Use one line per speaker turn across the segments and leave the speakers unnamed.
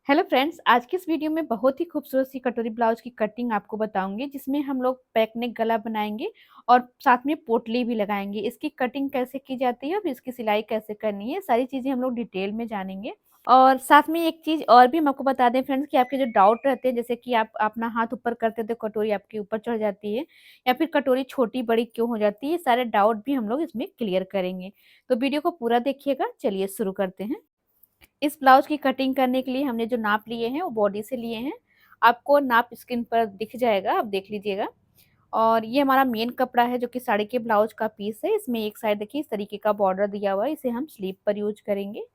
Hello friends, आज की इस वीडियो में बहुत ही खूबसूरत सी कटोरी ब्लाउज की कटिंग आपको बताऊंगी, जिसमें हम लोग पैक नेक गला बनाएंगे और साथ में पोटली भी लगाएंगे। इसकी कटिंग कैसे की जाती है और इसकी सिलाई कैसे करनी है, सारी चीजें हम लोग डिटेल में जानेंगे। और साथ में एक चीज और भी हम आपको बता दें फ्रेंड्स कि आपके जो डाउट रहते हैं, जैसे कि आप अपना हाथ ऊपर करते हो तो कटोरी आपके ऊपर चढ़ जाती है या फिर कटोरी छोटी बड़ी क्यों हो जाती है, सारे डाउट भी हम लोग इसमें क्लियर करेंगे। तो वीडियो को पूरा देखिएगा। चलिए शुरू करते हैं। इस ब्लाउज की कटिंग करने के लिए हमने जो नाप लिए हैं वो बॉडी से लिए हैं। आपको नाप स्क्रीन पर दिख जाएगा, आप देख लीजिएगा। और ये हमारा मेन कपड़ा है जो कि साड़ी के ब्लाउज का पीस है। इसमें एक साइड देखिए इस तरीके का बॉर्डर दिया हुआ है, इसे हम स्लीव पर यूज करेंगे।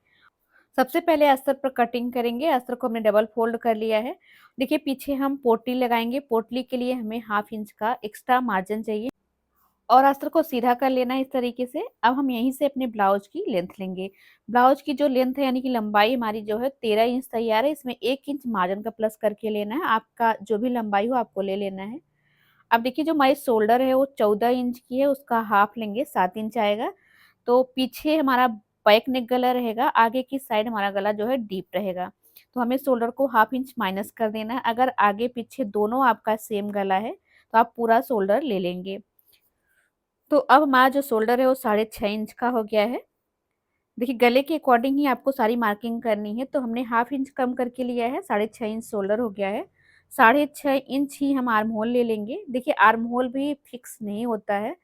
सबसे पहले अस्तर पर कटिंग करेंगे। अस्तर को हमने डबल फोल्ड कर लिया है। देखिए पीछे हम पोटली लगाएंगे। पोटली के लिए हमें 1/2 इंच का एक्स्ट्रा मार्जिन चाहिए और अस्तर को सीधा कर लेना है इस तरीके से। अब हम यहीं से अपने ब्लाउज की लेंथ लेंगे। ब्लाउज की जो लेंथ है यानी कि लंबाई हमारी जो है 13 इंच तैयार है। इसमें 1 इंच मार्जिन का प्लस करके लेना है। आपका जो भी लंबाई हो आपको ले लेना है। अब देखिए जो हमारी शोल्डर है वो 14 इंच की है, उसका हाफ लेंगे, 7 इंच आएगा। तो पीछे हमारा बैक नेक गला रहेगा, आगे की साइड हमारा गला जो है डीप रहेगा। तो हमें शोल्डर को 1/2 इंच माइनस कर देना है। अगर आगे पीछे दोनों आपका सेम गला है तो आप पूरा शोल्डर ले लेंगे। तो अब हमारा जो शोल्डर है वो 6.5 इंच का हो गया है। देखिए गले के अकॉर्डिंग ही आपको सारी मार्किंग करनी है। तो हमने 1/2 इंच कम करके लिया है, 6.5 इंच शोल्डर हो गया है। 6.5 इंच ही हम आर्म होल ले लेंगे। देखिए आर्म होल भी फिक्स नहीं होता है।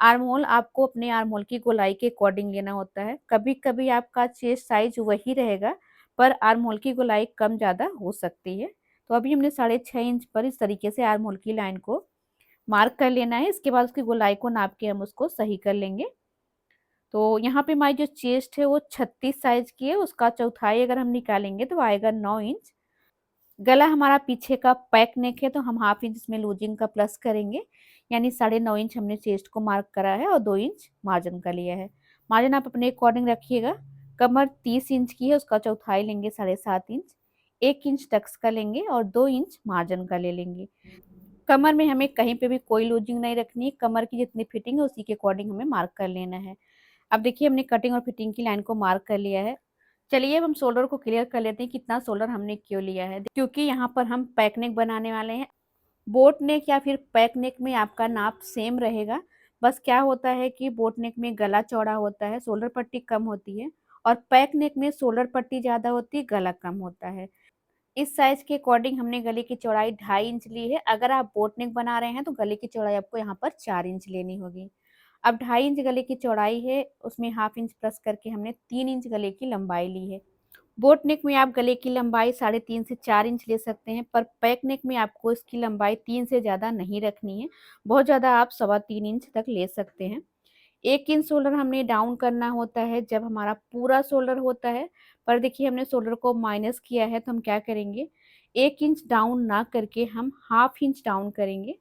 आर्म होल आपको अपने आर्म होल की गोलाई के अकॉर्डिंग लेना होता है। कभी कभी आपका चेस्ट साइज वही रहेगा पर आर्म होल की गोलाई कम ज़्यादा हो सकती है। तो अभी हमने 6.5 इंच पर इस तरीके से आर्म होल की लाइन को मार्क कर लेना है। इसके बाद उसकी गोलाई को नाप के हम उसको सही कर लेंगे। तो यहाँ पे हमारी जो चेस्ट है वो 36 साइज की है, उसका चौथाई अगर हम निकालेंगे तो आएगा 9 इंच। गला हमारा पीछे का पैक नेक है तो हम 1/2 इंच इसमें लूजिंग का प्लस करेंगे, यानी 9.5 इंच हमने चेस्ट को मार्क करा है और 2 इंच मार्जिन का लिया है। मार्जिन आप अपने अकॉर्डिंग रखिएगा। कमर 30 इंच की है, उसका चौथाई लेंगे 7.5 इंच। 1 इंच टक्स का लेंगे और 2 इंच मार्जिन का ले लेंगे। कमर में हमें कहीं पे भी कोई लूजिंग नहीं रखनी है। कमर की जितनी फिटिंग है उसी के अकॉर्डिंग हमें मार्क कर लेना है। अब देखिए हमने कटिंग और फिटिंग की लाइन को मार्क कर लिया है। चलिए अब हम शोल्डर को क्लियर कर लेते हैं कितना शोल्डर हमने क्यों लिया है, क्योंकि यहाँ पर हम पैक नेक बनाने वाले हैं। बोट नेक या फिर पैक नेक में आपका नाप सेम रहेगा। बस क्या होता है कि बोट नेक में गला चौड़ा होता है, शोल्डर पट्टी कम होती है। और पैक नेक में शोल्डर पट्टी ज्यादा होती है, गला कम होता है। इस साइज के अकॉर्डिंग हमने गले की चौड़ाई 2.5 इंच ली है। अगर आप बोट नेक बना रहे हैं तो गले की चौड़ाई आपको यहाँ पर 4 इंच लेनी होगी। अब 2.5 इंच गले की चौड़ाई है, उसमें 1/2 इंच प्लस करके हमने 3 इंच गले की लंबाई ली है। बोट नेक में आप गले की लंबाई 3.5 से 4 इंच ले सकते हैं, पर पैक नेक में आपको इसकी लंबाई 3 से ज़्यादा नहीं रखनी है। बहुत ज़्यादा आप 3.25 इंच तक ले सकते हैं। 1 इंच शोल्डर हमने डाउन करना होता है जब हमारा पूरा शोल्डर होता है। पर देखिए हमने शोल्डर को माइनस किया है तो हम क्या करेंगे, 1 इंच डाउन ना करके हम 1/2 इंच डाउन करेंगे,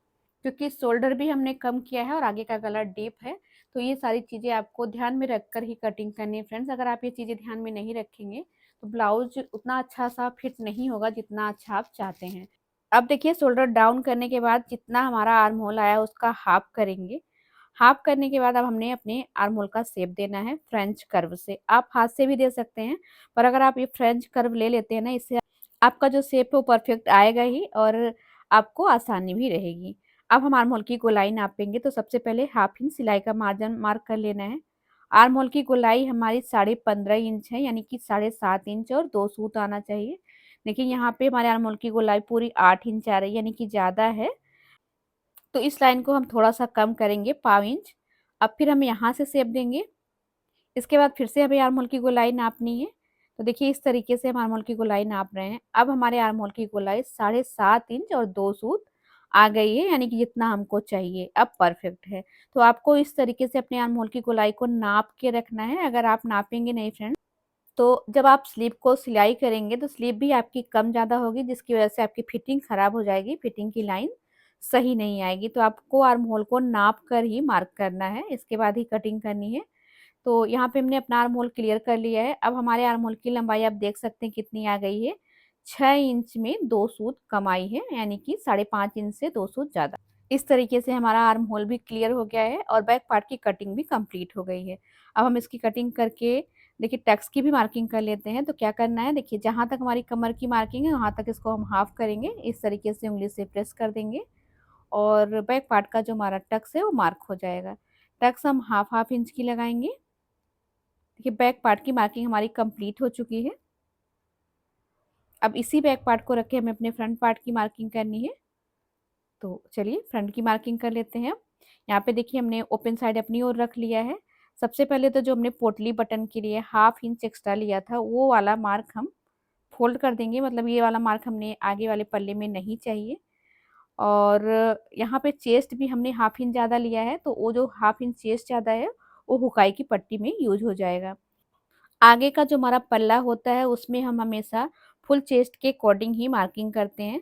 क्योंकि शोल्डर भी हमने कम किया है और आगे का गला डीप है। तो ये सारी चीज़ें आपको ध्यान में रखकर ही कटिंग करनी है फ्रेंड्स। अगर आप ये चीज़ें ध्यान में नहीं रखेंगे तो ब्लाउज उतना अच्छा सा फिट नहीं होगा जितना अच्छा आप चाहते हैं। अब देखिए शोल्डर डाउन करने के बाद जितना हमारा आर्म होल आया उसका हाफ करेंगे। हाफ करने के बाद अब हमने अपने आर्म होल का शेप देना है फ्रेंच कर्व से। आप हाथ से भी दे सकते हैं, पर अगर आप ये फ्रेंच कर्व ले लेते हैं ना, इससे आपका जो शेप है वो परफेक्ट आएगा ही और आपको आसानी भी रहेगी। अब हम आर्म होल की गोलाई नापेंगे। तो सबसे पहले 1/2 इंच सिलाई का मार्जिन मार्क कर लेना है। आर्म होल की गोलाई हमारी 15.5 इंच है, यानी कि 7.5 इंच और 2 सूत आना चाहिए। देखिए यहाँ पे हमारे आर्म होल की गोलाई पूरी 8 इंच आ रही है, यानी कि ज़्यादा है। तो इस लाइन को हम थोड़ा सा कम करेंगे, 1/4 इंच। अब फिर हम यहाँ से शेप देंगे। इसके बाद फिर से हमें आर्म होल की गोलाई नापनी है। तो देखिए इस तरीके से हम आर्म होल की गोलाई नाप रहे हैं। अब हमारे आर्म होल की गोलाई 7.5 इंच और 2 सूत आ गई है, यानी कि जितना हमको चाहिए अब परफेक्ट है। तो आपको इस तरीके से अपने आर्म होल की गोलाई को नाप के रखना है। अगर आप नापेंगे नहीं फ्रेंड्स तो जब आप स्लीव को सिलाई करेंगे तो स्लीव भी आपकी कम ज़्यादा होगी, जिसकी वजह से आपकी फिटिंग खराब हो जाएगी, फिटिंग की लाइन सही नहीं आएगी। तो आपको आर्म होल को नाप कर ही मार्क करना है, इसके बाद ही कटिंग करनी है। तो यहाँ पे हमने अपना आर्म होल क्लियर कर लिया है। अब हमारे आर्म होल की लंबाई आप देख सकते हैं कितनी आ गई है, 6 इंच में 2 सूत कम आई है, यानी कि 5.5 इंच से 2 सूत ज़्यादा। इस तरीके से हमारा आर्म होल भी क्लियर हो गया है और बैक पार्ट की कटिंग भी कंप्लीट हो गई है। अब हम इसकी कटिंग करके देखिए टक्स की भी मार्किंग कर लेते हैं। तो क्या करना है, देखिए जहाँ तक हमारी कमर की मार्किंग है वहाँ तक इसको हम हाफ करेंगे, इस तरीके से उंगली से प्रेस कर देंगे और बैक पार्ट का जो हमारा टक्स है वो मार्क हो जाएगा। टक्स हम हाफ हाफ इंच की लगाएंगे। देखिए बैक पार्ट की मार्किंग हमारी कंप्लीट हो चुकी है। अब इसी बैक पार्ट को रख के हमें अपने फ्रंट पार्ट की मार्किंग करनी है। तो चलिए फ्रंट की मार्किंग कर लेते हैं। यहाँ पे देखिए हमने ओपन साइड अपनी ओर रख लिया है। सबसे पहले तो जो हमने पोटली बटन के लिए हाफ इंच एक्स्ट्रा लिया था वो वाला मार्क हम फोल्ड कर देंगे, मतलब ये वाला मार्क हमने आगे वाले पल्ले में नहीं चाहिए। और यहाँ पे चेस्ट भी हमने हाफ इंच ज़्यादा लिया है, तो वो जो हाफ इंच चेस्ट ज़्यादा है वो हुकाई की पट्टी में यूज हो जाएगा। आगे का जो हमारा पल्ला होता है उसमें हम हमेशा फुल चेस्ट के अकॉर्डिंग ही मार्किंग करते हैं।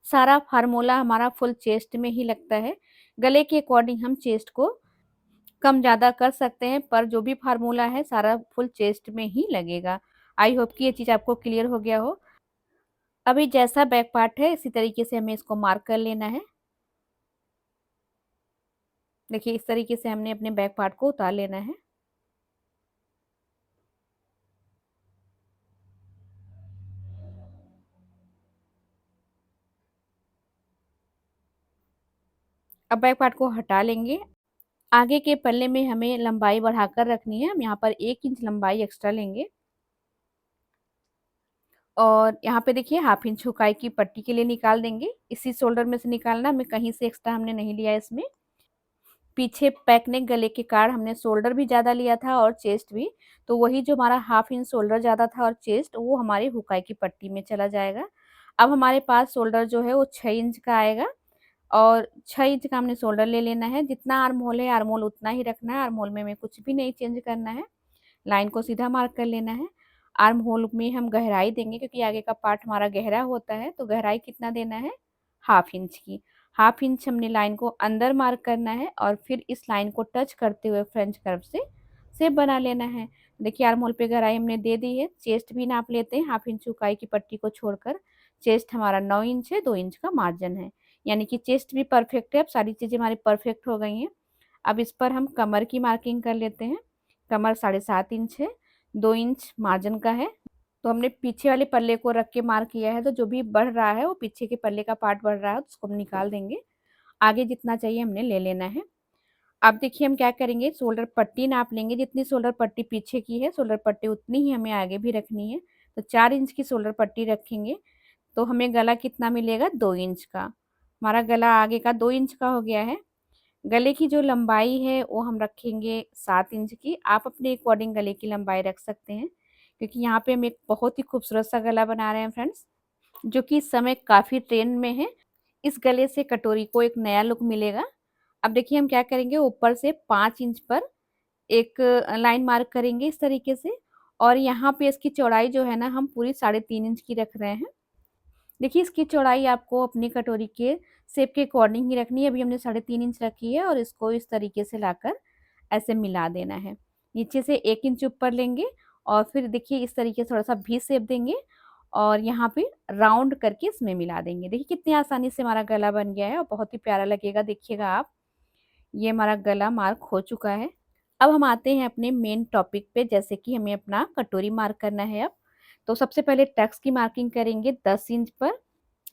सारा फार्मूला हमारा फुल चेस्ट में ही लगता है। गले के अकॉर्डिंग हम चेस्ट को कम ज़्यादा कर सकते हैं, पर जो भी फार्मूला है सारा फुल चेस्ट में ही लगेगा। आई होप कि ये चीज़ आपको क्लियर हो गया हो। अभी जैसा बैक पार्ट है इसी तरीके से हमें इसको मार्क कर लेना है। देखिए इस तरीके से हमने अपने बैक पार्ट को उतार लेना है। अब बैक पार्ट को हटा लेंगे। आगे के पल्ले में हमें लंबाई बढ़ाकर रखनी है। हम यहाँ पर 1 इंच लंबाई एक्स्ट्रा लेंगे और यहाँ पे देखिए हाफ इंच हुकाई की पट्टी के लिए निकाल देंगे। इसी शोल्डर में से निकालना, हमें कहीं से एक्स्ट्रा हमने नहीं लिया है इसमें। पीछे पैक नेक गले के कारण हमने शोल्डर भी ज़्यादा लिया था और चेस्ट भी, तो वही जो हमारा हाफ इंच शोल्डर ज़्यादा था और चेस्ट वो हमारी हुकाई की पट्टी में चला जाएगा। अब हमारे पास शोल्डर जो है वो 6 इंच का आएगा और 6 इंच का हमने शोल्डर ले लेना है। जितना आर्म होल है आर्म होल उतना ही रखना है, आर्म होल में हमें कुछ भी नहीं चेंज करना है। लाइन को सीधा मार्क कर लेना है। आर्म होल में हम गहराई देंगे क्योंकि आगे का पार्ट हमारा गहरा होता है, तो गहराई कितना देना है, हाफ इंच की। हाफ इंच हमने लाइन को अंदर मार्क करना है और फिर इस लाइन को टच करते हुए फ्रेंच कर्व से शेप बना लेना है। देखिए आर्म होल पे गहराई हमने दे दी है। चेस्ट भी नाप लेते हैं, हाफ इंच उकाई की पट्टी को छोड़कर। चेस्ट हमारा 9 इंच है, 2 इंच का मार्जिन है, यानी कि चेस्ट भी परफेक्ट है। अब सारी चीज़ें हमारी परफेक्ट हो गई हैं। अब इस पर हम कमर की मार्किंग कर लेते हैं। कमर 7.5 इंच है, 2 इंच मार्जिन का है। तो हमने पीछे वाले पल्ले को रख के मार्क किया है, तो जो भी बढ़ रहा है वो पीछे के पल्ले का पार्ट बढ़ रहा है तो उसको हम निकाल देंगे। आगे जितना चाहिए हमने ले लेना है। अब देखिए हम क्या करेंगे, शोल्डर पट्टी नाप लेंगे। जितनी शोल्डर पट्टी पीछे की है शोल्डर पट्टी उतनी ही हमें आगे भी रखनी है। तो 4 इंच की शोल्डर पट्टी रखेंगे तो हमें गला कितना मिलेगा, 2 इंच का। हमारा गला आगे का 2 इंच का हो गया है। गले की जो लंबाई है वो हम रखेंगे 7 इंच की। आप अपने अकॉर्डिंग गले की लंबाई रख सकते हैं क्योंकि यहाँ पे हम एक बहुत ही खूबसूरत सा गला बना रहे हैं फ्रेंड्स, जो कि इस समय काफ़ी ट्रेंड में है। इस गले से कटोरी को एक नया लुक मिलेगा। अब देखिए हम क्या करेंगे, ऊपर से 5 इंच पर एक लाइन मार्क करेंगे इस तरीके से और यहाँ पे इसकी चौड़ाई जो है ना हम पूरी 3.5 इंच की रख रहे हैं। देखिए इसकी चौड़ाई आपको अपनी कटोरी के शेप के अकॉर्डिंग ही रखनी है। अभी हमने 3.5 इंच रखी है और इसको इस तरीके से लाकर ऐसे मिला देना है। नीचे से 1 इंच ऊपर लेंगे और फिर देखिए इस तरीके से थोड़ा सा वी शेप देंगे और यहाँ पे राउंड करके इसमें मिला देंगे। देखिए कितनी आसानी से हमारा गला बन गया है और बहुत ही प्यारा लगेगा। देखिएगा आप, ये हमारा गला मार्क हो चुका है। अब हम आते हैं अपने मेन टॉपिक पे, जैसे कि हमें अपना कटोरी मार्क करना है अब। तो सबसे पहले टक्स की मार्किंग करेंगे 10 इंच पर।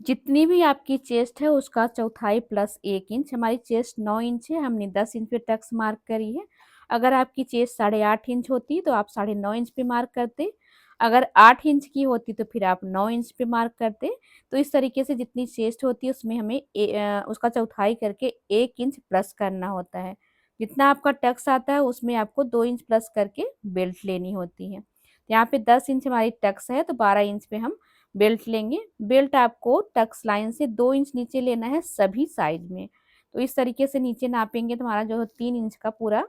जितनी भी आपकी चेस्ट है उसका चौथाई प्लस 1 इंच। हमारी चेस्ट 9 इंच है, हमने 10 इंच पे टक्स मार्क करी है। अगर आपकी चेस्ट 8.5 इंच होती तो आप 9.5 इंच पे मार्क करते। अगर 8 इंच की होती तो फिर आप 9 इंच पे मार्क करते। तो इस तरीके से जितनी चेस्ट होती है उसमें हमें उसका चौथाई करके 1 इंच प्लस करना होता है। जितना आपका टक्स आता है उसमें आपको 2 इंच प्लस करके बेल्ट लेनी होती है। यहाँ पे 10 इंच हमारी टक्स है तो 12 इंच पे हम बेल्ट लेंगे। बेल्ट आपको टक्स लाइन से 2 इंच नीचे लेना है सभी साइड में। तो इस तरीके से नीचे नापेंगे तो हमारा जो है 3 इंच का पूरा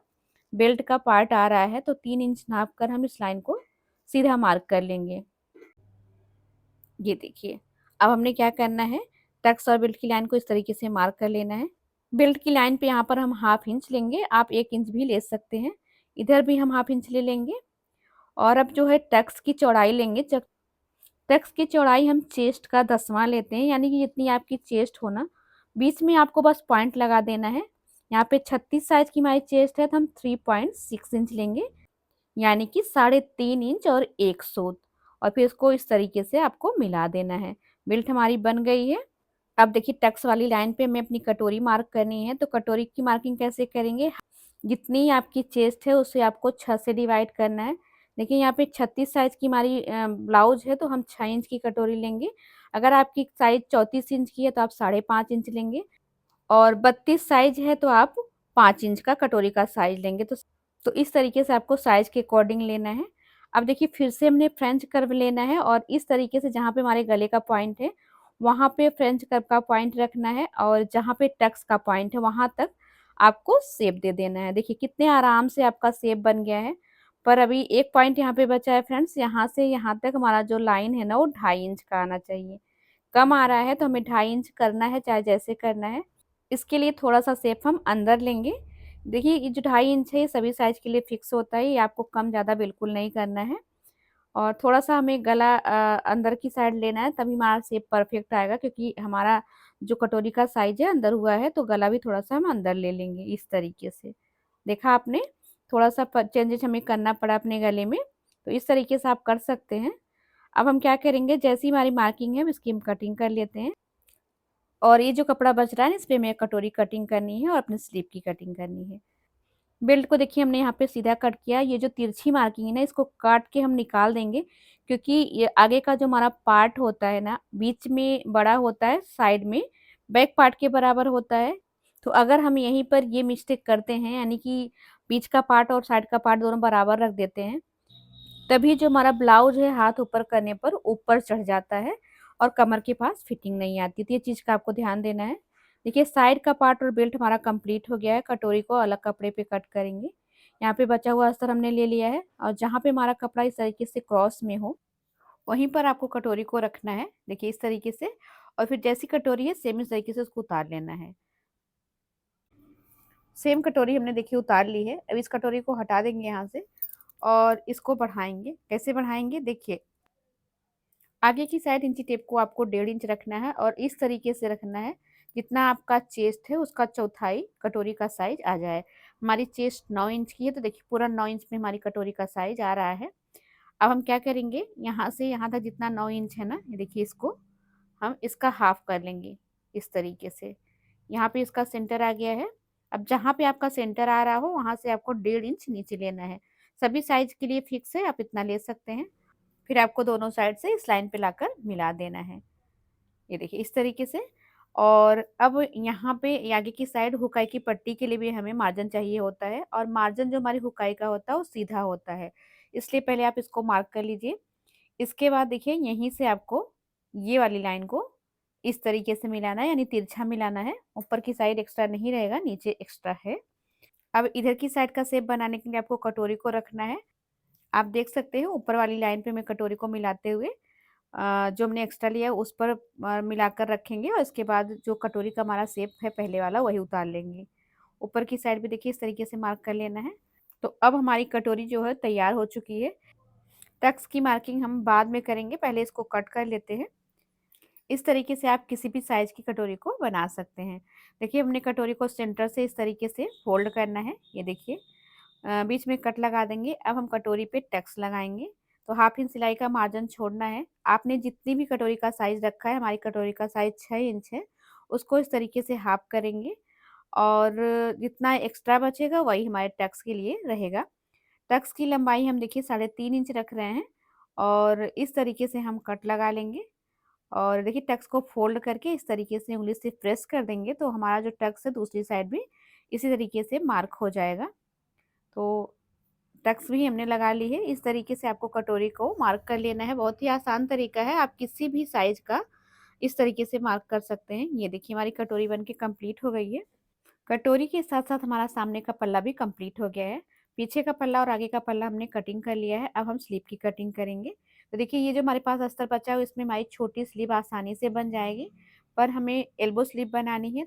बेल्ट का पार्ट आ रहा है, तो 3 इंच नाप कर हम इस लाइन को सीधा मार्क कर लेंगे। ये देखिए, अब हमने क्या करना है, टक्स और बेल्ट की लाइन को इस तरीके से मार्क कर लेना है। बेल्ट की लाइन पे यहाँ पर हम हाफ इंच लेंगे, आप 1 इंच भी ले सकते हैं। इधर भी हम हाफ इंच ले लेंगे और अब जो है टक्स की चौड़ाई लेंगे। टक्स की चौड़ाई हम चेस्ट का 10वां लेते हैं, यानी कि जितनी आपकी चेस्ट हो ना, बीच में आपको बस पॉइंट लगा देना है। यहाँ पे 36 साइज की हमारी चेस्ट है तो हम 3.6 इंच लेंगे। यानी कि 3.5 इंच और 1 सूत। और फिर इसको इस तरीके से आपको मिला देना है। बेल्ट हमारी बन गई है। अब देखिए टक्स वाली लाइन पे हमें अपनी कटोरी मार्क करनी है, तो कटोरी की मार्किंग कैसे करेंगे, जितनी आपकी चेस्ट है उसे आपको 6 से डिवाइड करना है। देखिए यहाँ पे 36 साइज की हमारी ब्लाउज है, तो हम 6 इंच की कटोरी लेंगे। अगर आपकी साइज 34 इंच की है तो आप 5.5 इंच लेंगे, और 32 साइज है तो आप 5 इंच का कटोरी का साइज लेंगे। तो इस तरीके से आपको साइज के अकॉर्डिंग लेना है। अब देखिए फिर से हमने फ्रेंच कर्व लेना है, और इस तरीके से जहाँ पे हमारे गले का पॉइंट है वहाँ पे फ्रेंच कर्व का पॉइंट रखना है, और जहाँ पे टक्स का पॉइंट है वहाँ तक आपको शेप दे देना है। देखिए कितने आराम से आपका शेप बन गया है। पर अभी एक पॉइंट यहाँ पे बचा है फ्रेंड्स, यहाँ से यहाँ तक हमारा जो लाइन है ना वो 2.5 इंच का आना चाहिए। कम आ रहा है तो हमें 2.5 इंच करना है, चाहे जैसे करना है। इसके लिए थोड़ा-सा शेप हम अंदर लेंगे। देखिए ये जो 2.5 इंच है ये सभी साइज़ के लिए फिक्स होता है, ये आपको कम ज़्यादा बिल्कुल नहीं करना है। और थोड़ा-सा हमें गला अंदर की साइड लेना है, तभी हमारा शेप परफेक्ट आएगा, क्योंकि हमारा जो कटोरी का साइज़ है अंदर हुआ है, तो गला भी थोड़ा-सा हम अंदर ले लेंगे इस तरीके से। देखा आपने? थोड़ा-सा प चेंजेज़ हमें करना पड़ा अपने गले में, तो इस तरीके से आप कर सकते हैं। अब हम क्या करेंगे, जैसी हमारी मार्किंग है इसकी हम कटिंग कर लेते हैं। और ये जो कपड़ा बच रहा है ना, इस पे हमें कटोरी कटिंग करनी है और अपने स्लीव की कटिंग करनी है। बेल्ट को देखिए हमने यहाँ पे सीधा कट किया, ये जो तिरछी मार्किंग है ना इसको काट के हम निकाल देंगे, क्योंकि ये आगे का जो हमारा पार्ट होता है ना बीच में बड़ा होता है, साइड में बैक पार्ट के बराबर होता है। तो अगर हम यहीं पर ये मिस्टेक करते हैं, यानी कि बीच का पार्ट और साइड का पार्ट दोनों बराबर रख देते हैं, तभी जो हमारा ब्लाउज है हाथ ऊपर करने पर ऊपर चढ़ जाता है और कमर के पास फिटिंग नहीं आती। तो ये चीज़ का आपको ध्यान देना है। देखिए साइड का पार्ट और बेल्ट हमारा कंप्लीट हो गया है, कटोरी को अलग कपड़े पे कट करेंगे। यहाँ पे बचा हुआ अस्तर हमने ले लिया है, और जहाँ पे हमारा कपड़ा इस तरीके से क्रॉस में हो वहीं पर आपको कटोरी को रखना है। देखिए इस तरीके से, और फिर जैसी कटोरी है सेम इस तरीके से उसको उतार लेना है। सेम कटोरी हमने देखिए उतार ली है। अब इस कटोरी को हटा देंगे यहाँ से, और इसको बढ़ाएंगे। कैसे बढ़ाएंगे, देखिए आगे की साइड इंची टेप को आपको 1.5 इंच रखना है, और इस तरीके से रखना है जितना आपका चेस्ट है उसका चौथाई कटोरी का साइज आ जाए। हमारी चेस्ट 9 इंच की है, तो देखिए पूरा 9 इंच में हमारी कटोरी का साइज आ रहा है। अब हम क्या करेंगे, यहाँ से यहाँ तक जितना 9 इंच है ना, ये देखिए इसको हम इसका हाफ कर लेंगे इस तरीके से। यहाँ पे इसका सेंटर आ गया है। अब जहाँ पे आपका सेंटर आ रहा हो वहां से आपको 1.5 इंच नीचे लेना है। सभी साइज के लिए फिक्स है, आप इतना ले सकते हैं। फिर आपको दोनों साइड से इस लाइन पे लाकर मिला देना है। ये देखिए इस तरीके से। और अब यहाँ पे ये आगे की साइड हुकाई की पट्टी के लिए भी हमें मार्जिन चाहिए होता है, और मार्जिन जो हमारी हुकाई का होता है वो सीधा होता है, इसलिए पहले आप इसको मार्क कर लीजिए। इसके बाद देखिए यहीं से आपको ये वाली लाइन को इस तरीके से मिलाना है, यानी तिरछा मिलाना है। ऊपर की साइड एक्स्ट्रा नहीं रहेगा, नीचे एक्स्ट्रा है। अब इधर की साइड का शेप बनाने के लिए आपको कटोरी को रखना है। आप देख सकते हैं ऊपर वाली लाइन पे मैं कटोरी को मिलाते हुए जो हमने एक्स्ट्रा लिया है उस पर मिलाकर रखेंगे, और इसके बाद जो कटोरी का हमारा शेप है पहले वाला वही उतार लेंगे। ऊपर की साइड भी देखिए इस तरीके से मार्क कर लेना है। तो अब हमारी कटोरी जो है तैयार हो चुकी है। टक्स की मार्किंग हम बाद में करेंगे, पहले इसको कट कर लेते हैं। इस तरीके से आप किसी भी साइज की कटोरी को बना सकते हैं। देखिए हमने कटोरी को सेंटर से इस तरीके से फोल्ड करना है, ये देखिए बीच में कट लगा देंगे। अब हम कटोरी पे टक्स लगाएंगे। तो 1/2 इंच सिलाई का मार्जिन छोड़ना है। आपने जितनी भी कटोरी का साइज रखा है, हमारी कटोरी का साइज 6 इंच है, उसको इस तरीके से हाफ करेंगे, और जितना एक्स्ट्रा बचेगा वही हमारे टक्स के लिए रहेगा। टक्स की लंबाई हम देखिए 3.5 इंच रख रहे हैं, और इस तरीके से हम कट लगा लेंगे। और देखिए टक्स को फोल्ड करके इस तरीके से उंगली से प्रेस कर देंगे, तो हमारा जो टक्स है दूसरी साइड भी इसी तरीके से मार्क हो जाएगा। तो टक्स भी हमने लगा ली है। इस तरीके से आपको कटोरी को मार्क कर लेना है। बहुत ही आसान तरीका है, आप किसी भी साइज का इस तरीके से मार्क कर सकते हैं। ये देखिए हमारी कटोरी बनके कंप्लीट हो गई है। कटोरी के साथ-साथ हमारा सामने का पल्ला भी कंप्लीट हो गया है। पीछे का पल्ला और आगे का पल्ला हमने कटिंग कर लिया है। अब हम स्लीव की कटिंग करेंगे। तो देखिए ये जो हमारे पास अस्तर बचा है इसमें हमारी छोटी स्लीव आसानी से बन जाएगी। पर हमें एल्बो स्लीव बनानी है,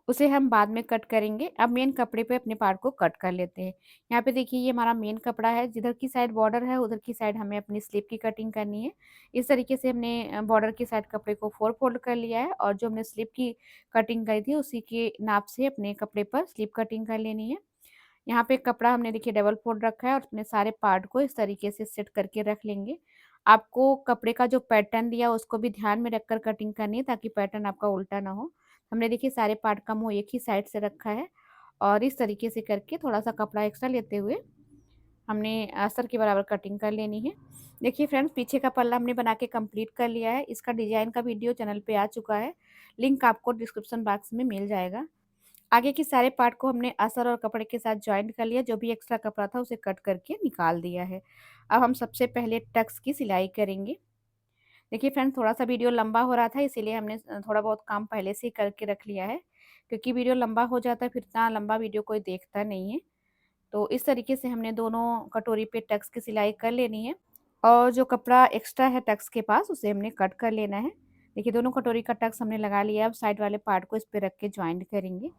उसे हम बाद में कट करेंगे। अब मेन कपड़े पे अपने पार्ट को कट कर लेते हैं। यहाँ पे देखिए ये हमारा मेन कपड़ा है, जिधर की साइड बॉर्डर है उधर की साइड हमें अपनी स्लीव की कटिंग करनी है। इस तरीके से हमने बॉर्डर की साइड कपड़े को 4 फोल्ड कर लिया है, और जो हमने स्लीव की कटिंग करी थी उसी के नाप से अपने कपड़े पर स्लीव कटिंग कर लेनी है। यहाँ पे कपड़ा हमने देखिए डबल फोल्ड रखा है और अपने सारे पार्ट को इस तरीके से सेट करके रख लेंगे। आपको कपड़े का जो पैटर्न दिया उसको भी ध्यान में रखकर कटिंग करनी है ताकि पैटर्न आपका उल्टा ना हो। हमने देखिए सारे पार्ट का मुँह एक ही साइड से रखा है और इस तरीके से करके थोड़ा-सा कपड़ा एक्स्ट्रा लेते हुए हमने अस्तर के बराबर कटिंग कर लेनी है। देखिए फ्रेंड्स, पीछे का पल्ला हमने बना के कंप्लीट कर लिया है। इसका डिज़ाइन का वीडियो चैनल पे आ चुका है। लिंक आपको डिस्क्रिप्शन बॉक्स में मिल जाएगा। आगे के सारे पार्ट को हमने अस्तर और कपड़े के साथ जॉइंट कर लिया, जो भी एक्स्ट्रा कपड़ा था उसे कट करके निकाल दिया है। अब हम सबसे पहले टक्स की सिलाई करेंगे। देखिए फ्रेंड्स, थोड़ा-सा वीडियो लंबा हो रहा था इसीलिए हमने थोड़ा बहुत काम पहले से ही करके रख लिया है, क्योंकि वीडियो लंबा हो जाता है फिर इतना लंबा वीडियो कोई देखता नहीं है। तो इस तरीके से हमने दोनों कटोरी पे टक्स की सिलाई कर लेनी है और जो कपड़ा एक्स्ट्रा है टक्स के पास उसे हमने कट कर लेना है। देखिए दोनों कटोरी का टक्स हमने लगा लिया। अब साइड वाले पार्ट को इस पे रख के जॉइंट करेंगे।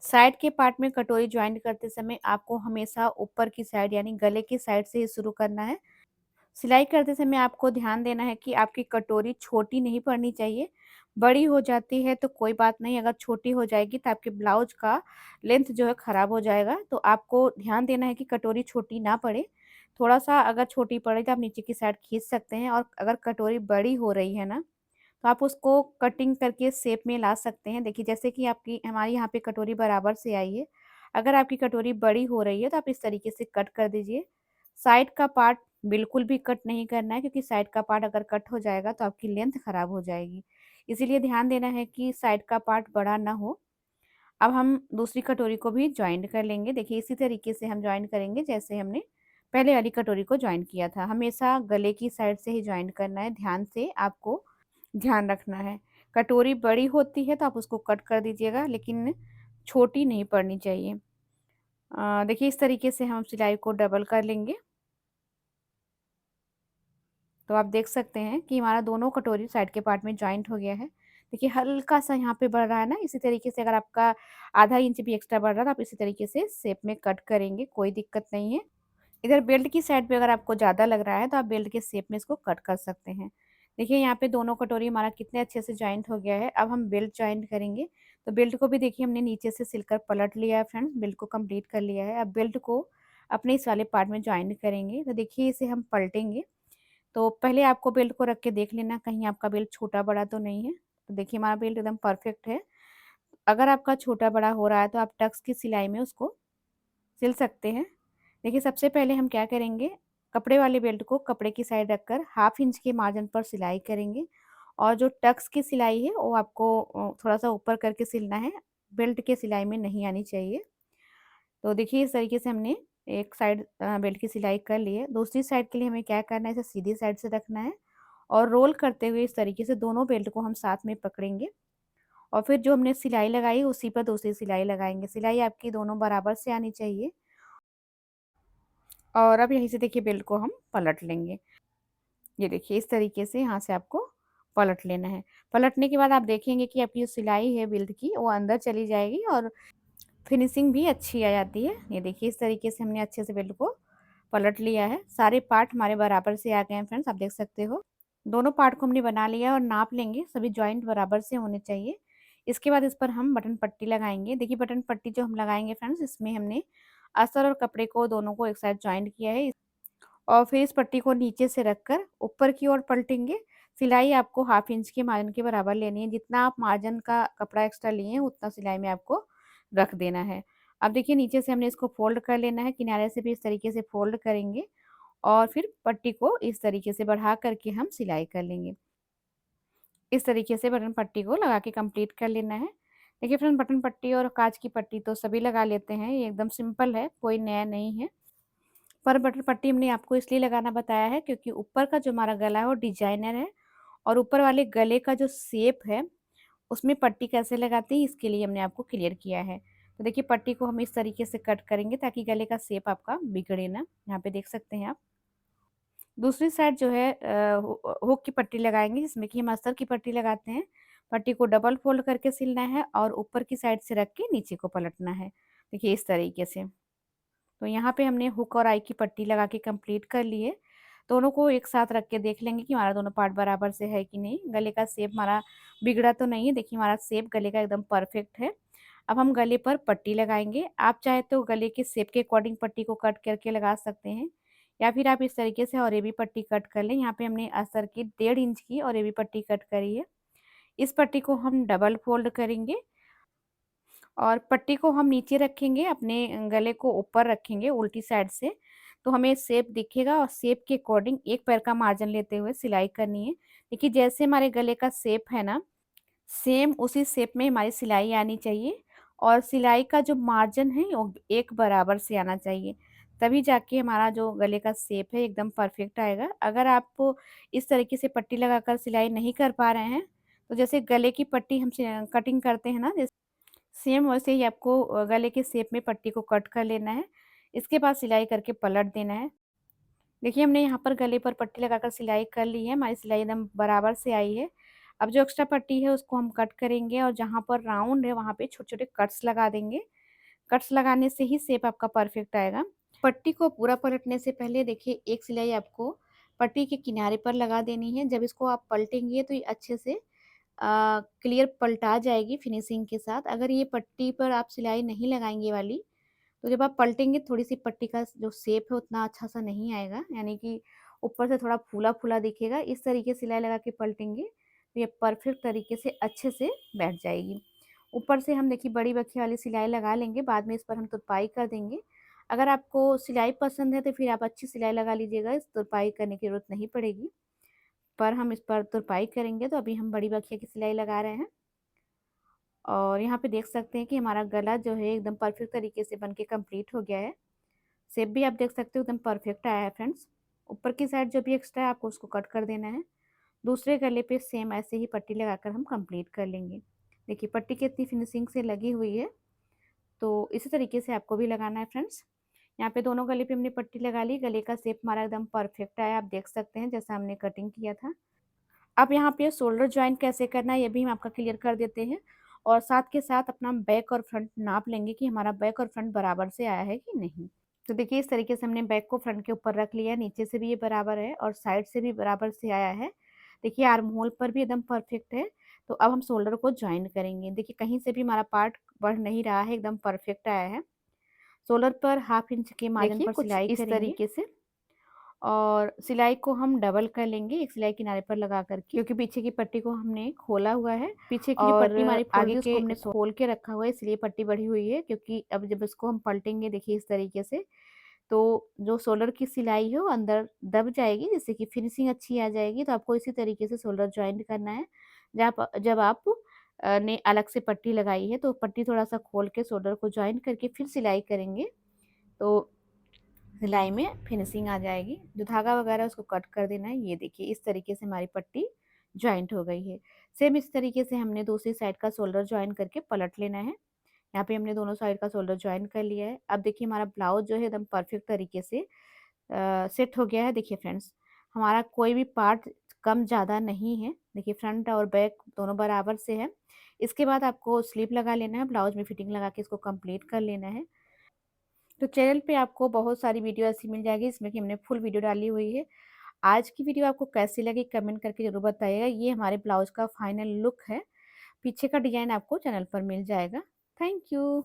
साइड के पार्ट में कटोरी जॉइंट करते समय आपको हमेशा ऊपर की साइड यानी गले की साइड से ही शुरू करना है। सिलाई करते समय आपको ध्यान देना है कि आपकी कटोरी छोटी नहीं पड़नी चाहिए। बड़ी हो जाती है तो कोई बात नहीं, अगर छोटी हो जाएगी तो आपके ब्लाउज का लेंथ जो है ख़राब हो जाएगा। तो आपको ध्यान देना है कि कटोरी छोटी ना पड़े। थोड़ा-सा अगर छोटी पड़े तो आप नीचे की साइड खींच सकते हैं और अगर कटोरी बड़ी हो रही है ना, तो आप उसको कटिंग करके शेप में ला सकते हैं। देखिए जैसे कि आपकी हमारी यहाँ पे कटोरी बराबर से आई है। अगर आपकी कटोरी बड़ी हो रही है तो आप इस तरीके से कट कर दीजिए। साइड का पार्ट बिल्कुल भी कट नहीं करना है, क्योंकि साइड का पार्ट अगर कट हो जाएगा तो आपकी लेंथ खराब हो जाएगी। इसीलिए ध्यान देना है कि साइड का पार्ट बड़ा ना हो। अब हम दूसरी कटोरी को भी जॉइंट कर लेंगे। देखिए इसी तरीके से हम जॉइंट करेंगे जैसे हमने पहले वाली कटोरी को जॉइंट किया था। हमेशा गले की साइड से ही जॉइंट करना है, ध्यान से आपको ध्यान रखना है। कटोरी बड़ी होती है तो आप उसको कट कर दीजिएगा, लेकिन छोटी नहीं पड़नी चाहिए। देखिए इस तरीके से हम सिलाई को डबल कर लेंगे। तो आप देख सकते हैं कि हमारा दोनों कटोरी साइड के पार्ट में जॉइंट हो गया है। देखिए हल्का-सा यहाँ पे बढ़ रहा है ना, इसी तरीके से अगर आपका आधा इंच भी एक्स्ट्रा बढ़ रहा है तो आप इसी तरीके से शेप में कट करेंगे, कोई दिक्कत नहीं है। इधर बेल्ट की साइड पे अगर आपको ज़्यादा लग रहा है तो आप बेल्ट के शेप में इसको कट कर सकते हैं। देखिए यहाँ पे दोनों कटोरी हमारा कितने अच्छे से जॉइंट हो गया है। अब हम बेल्ट जॉइंट करेंगे। तो बेल्ट को भी देखिए हमने नीचे से सिलकर पलट लिया है फ्रेंड्स, बेल्ट को कंप्लीट कर लिया है। अब बेल्ट को अपने इस वाले पार्ट में जॉइंट करेंगे। तो देखिए इसे हम पलटेंगे। तो पहले आपको बेल्ट को रख के देख लेना कहीं आपका बेल्ट छोटा-बड़ा तो नहीं है। तो देखिए हमारा बेल्ट एकदम परफेक्ट है। अगर आपका छोटा-बड़ा हो रहा है तो आप टक्स की सिलाई में उसको सिल सकते हैं। देखिए सबसे पहले हम क्या करेंगे, कपड़े वाले बेल्ट को कपड़े की साइड रखकर हाफ इंच के मार्जिन पर सिलाई करेंगे और जो टक्स की सिलाई है वो आपको थोड़ा-सा ऊपर करके सिलना है, बेल्ट के सिलाई में नहीं आनी चाहिए। तो देखिए इस तरीके से हमने एक साइड बेल्ट की सिलाई कर ली है। दूसरी साइड के लिए हमें क्या करना है, इसे सीधी साइड से रखना है और रोल करते हुए इस तरीके से दोनों बेल्ट को हम साथ में पकड़ेंगे और फिर जो हमने सिलाई लगाई उसी पर दूसरी सिलाई लगाएँगे। सिलाई आपकी दोनों बराबर से आनी चाहिए और अब यहीं से देखिए बेल्ट को हम पलट लेंगे। ये देखिए इस तरीके से यहाँ से आपको पलट लेना है। पलटने के बाद आप देखेंगे कि आपकी जो सिलाई है बेल्ट की वो अंदर चली जाएगी और फिनिशिंग भी अच्छी आ जाती है। ये देखिए इस तरीके से हमने अच्छे से बेल्ट को पलट लिया है। सारे पार्ट हमारे बराबर से आ गए हैं फ्रेंड्स, आप देख सकते हो। दोनों पार्ट को हमने बना लिया और नाप लेंगे, सभी जॉइंट बराबर से होने चाहिए। इसके बाद इस पर हम बटन पट्टी लगाएँगे। देखिए बटन पट्टी जो हम लगाएँगे फ्रेंड्स, इसमें हमने अस्तर और कपड़े को दोनों को एक साथ जॉइंट किया है और फिर इस पट्टी को नीचे से रखकर ऊपर की ओर पलटेंगे। सिलाई आपको हाफ इंच के मार्जिन के बराबर लेनी है। जितना आप मार्जिन का कपड़ा एक्स्ट्रा लिए हैं उतना सिलाई में आपको रख देना है। अब देखिए नीचे से हमने इसको फ़ोल्ड कर लेना है, किनारे से भी इस तरीके से फ़ोल्ड करेंगे और फिर पट्टी को इस तरीके से बढ़ा कर के हम सिलाई कर लेंगे। इस तरीके से बटन पट्टी को लगा के कंप्लीट कर लेना है। देखिए फ्रेंड, बटन पट्टी और काँच की पट्टी तो सभी लगा लेते हैं, ये एकदम सिंपल है, कोई नया नहीं है। पर बटन पट्टी हमने आपको इसलिए लगाना बताया है क्योंकि ऊपर का जो हमारा गला है वो डिज़ाइनर है और ऊपर वाले गले का जो शेप है उसमें पट्टी कैसे लगाते हैं इसके लिए हमने आपको क्लियर किया है। तो देखिए पट्टी को हम इस तरीके से कट करेंगे ताकि गले का शेप आपका बिगड़े ना। यहाँ पे देख सकते हैं आप। दूसरी साइड जो है हुक की पट्टी लगाएँगे जिसमें कि हम अस्तर की पट्टी लगाते हैं। पट्टी को डबल फ़ोल्ड करके सिलना है और ऊपर की साइड से रख के नीचे को पलटना है। देखिए इस तरीके से। तो यहाँ पे हमने हुक और आई की पट्टी लगा के कंप्लीट कर ली है। दोनों को एक साथ रख के देख लेंगे कि हमारा दोनों पार्ट बराबर से है कि नहीं। गले का शेप हमारा बिगड़ा तो नहीं है। देखिए हमारा शेप गले का एकदम परफेक्ट है। अब हम गले पर पट्टी लगाएंगे। आप चाहे तो गले के शेप के अकॉर्डिंग पट्टी को कट करके लगा सकते हैं, या फिर आप इस तरीके से और ये भी पट्टी कट कर लें। यहाँ पे हमने अस्तर की 1.5 इंच की और ये भी पट्टी कट करी है। इस पट्टी को हम डबल फोल्ड करेंगे और पट्टी को हम नीचे रखेंगे, अपने गले को ऊपर रखेंगे उल्टी साइड से, तो हमें शेप दिखेगा। और शेप के अकॉर्डिंग एक पैर का मार्जिन लेते हुए सिलाई करनी है। देखिए जैसे हमारे गले का शेप है ना, सेम उसी शेप में हमारी सिलाई आनी चाहिए। और सिलाई का जो मार्जिन है वो एक बराबर से आना चाहिए, तभी जाके हमारा जो गले का शेप है एकदम परफेक्ट आएगा। अगर आप इस तरीके से पट्टी लगाकर सिलाई नहीं कर पा रहे हैं, तो जैसे गले की पट्टी हम कटिंग करते हैं ना, सेम वैसे ही आपको गले के शेप में पट्टी को कट कर लेना है। इसके बाद सिलाई करके पलट देना है। देखिए हमने यहाँ पर गले पर पट्टी लगाकर सिलाई कर ली है, हमारी सिलाई एकदम बराबर से आई है। अब जो एक्स्ट्रा पट्टी है उसको हम कट करेंगे और जहाँ पर राउंड है वहाँ पे छोटे-छोटे कट्स लगा देंगे। कट्स लगाने से ही शेप आपका परफेक्ट आएगा। पट्टी को पूरा पलटने से पहले देखिए एक सिलाई आपको पट्टी के किनारे पर लगा देनी है। जब इसको आप पलटेंगे तो ये अच्छे से क्लियर पलटा जाएगी फिनिशिंग के साथ। अगर ये पट्टी पर आप सिलाई नहीं लगाएँगे ये वाली, तो जब आप पलटेंगे थोड़ी-सी पट्टी का जो शेप है उतना अच्छा-सा नहीं आएगा, यानी कि ऊपर से थोड़ा फूला-फूला दिखेगा। इस तरीके से सिलाई लगा के पलटेंगे, तो ये परफेक्ट तरीके से अच्छे से बैठ जाएगी। ऊपर से हम देखिए बड़ी बखिया वाली सिलाई लगा लेंगे, बाद में इस पर हम तुरपाई कर देंगे। अगर आपको सिलाई पसंद है तो फिर आप अच्छी सिलाई लगा लीजिएगा, इस तुरपाई करने की ज़रूरत नहीं पड़ेगी। पर हम इस पर तुरपाई करेंगे, तो अभी हम बड़ी बखिया की सिलाई लगा रहे हैं। और यहाँ पे देख सकते हैं कि हमारा गला जो है एकदम परफेक्ट तरीके से बन के कंप्लीट हो गया है। शेप भी आप देख सकते हो एकदम परफेक्ट आया है फ्रेंड्स। ऊपर की साइड जो भी एक्स्ट्रा है आपको उसको कट कर देना है। दूसरे गले पे सेम ऐसे ही पट्टी लगाकर हम कंप्लीट कर लेंगे। देखिए पट्टी कितनी फिनिशिंग से लगी हुई है, तो इसी तरीके से आपको भी लगाना है फ्रेंड्स। यहाँ पे दोनों गले पे हमने पट्टी लगा ली, गले का शेप हमारा एकदम परफेक्ट आया, आप देख सकते हैं जैसा हमने कटिंग किया था। अब यहाँ पे शोल्डर जॉइन कैसे करना है ये भी हम आपका क्लियर कर देते हैं, और साथ के साथ अपना बैक और फ्रंट नाप लेंगे कि हमारा बैक और फ्रंट बराबर से आया है कि नहीं। तो देखिए इस तरीके से हमने बैक को फ्रंट के ऊपर रख लिया है, नीचे से भी ये बराबर है और साइड से भी बराबर से आया है। देखिए आर्म होल पर भी एकदम परफेक्ट है। तो अब हम शोल्डर को जॉइन करेंगे। देखिए कहीं से भी हमारा पार्ट बढ़ नहीं रहा है, एकदम परफेक्ट आया है। शोल्डर पर 1/2 इंच के मार्जिन
देखिए
पर
कुछ
सिलाई
इस
करेंगे
तरीके से।
और सिलाई को हम डबल कर लेंगे एक सिलाई किनारे पर लगा कर के, क्योंकि पीछे की पट्टी को हमने खोला हुआ है। पीछे की जो
और
पट्टी हमारी खोल
आगे
थी
के
उसको हमने खोल के रखा हुआ है, इसलिए पट्टी बढ़ी हुई है। क्योंकि अब जब इसको हम पलटेंगे देखिए इस तरीके से, तो जो शोल्डर की सिलाई है वो अंदर दब जाएगी, जिससे कि फिनिशिंग अच्छी आ जाएगी। तो आपको इसी तरीके से शोल्डर जॉइंट करना है। जब आप ने अलग से पट्टी लगाई है तो पट्टी थोड़ा-सा खोल के शोल्डर को जॉइन करके फिर सिलाई करेंगे, तो सिलाई में फिनिशिंग आ जाएगी। जो धागा वगैरह है उसको कट कर देना है। ये देखिए इस तरीके से हमारी पट्टी जॉइंट हो गई है। सेम इस तरीके से हमने दूसरी साइड का शोल्डर जॉइन करके पलट लेना है। यहाँ पे हमने दोनों साइड का शोल्डर जॉइन कर लिया है। अब देखिए हमारा ब्लाउज जो है एकदम परफेक्ट तरीके से सेट हो गया है। देखिए फ्रेंड्स, हमारा कोई भी पार्ट कम ज़्यादा नहीं है। देखिए फ्रंट और बैक दोनों बराबर से है। इसके बाद आपको स्लीव लगा लेना है, ब्लाउज में फिटिंग लगा के इसको कंप्लीट कर लेना है। तो चैनल पे आपको बहुत सारी वीडियो ऐसी मिल जाएगी इसमें कि हमने फुल वीडियो डाली हुई है। आज की वीडियो आपको कैसी लगी कमेंट करके ज़रूर बताइएगा। ये हमारे ब्लाउज का फाइनल लुक है। पीछे का डिज़ाइन आपको चैनल पर मिल जाएगा। Thank you.